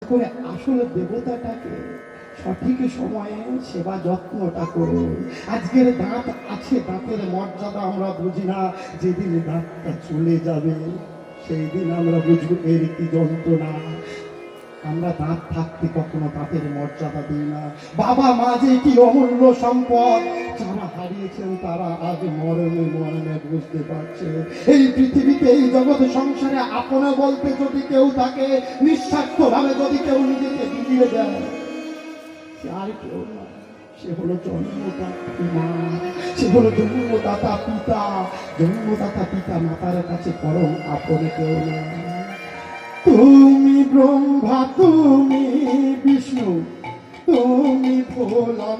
করে আসলে দেবতাটাকে সঠিক সময়ে সেবা যত্নটা করুন। আজকের দাঁত আছে, দাঁতের মর্যাদা আমরা বুঝি না। যেদিন দাঁতটা চলে যাবে সেই দিন আমরা বুঝবো এর কি যন্ত্রণা। আমরা দাঁত থাকতে কখনো দাঁতের মর্যাদা দিই না। বাবা মা যে কি অমূল্য সম্পদ, যারা হারিয়েছেন তারা আজ মরণে মরণে বুঝতে পারছে। এই পৃথিবীতে, এই জগৎ সংসারে আপনা বলতে যদি কেউ থাকে, নিঃস্বার্থ ভাবে যদি কেউ নিজেকে বিলিয়ে দেয়, সে আর কেউ না, সে হলো জন্মদাতা মা, সে হলো জন্মদাতা পিতা। জন্মদাতা পিতা মাতার কাছে পরম আপনে কেউ না। তুমি ব্রহ্মা, তুমি বিষ্ণু, তুমি ভোলা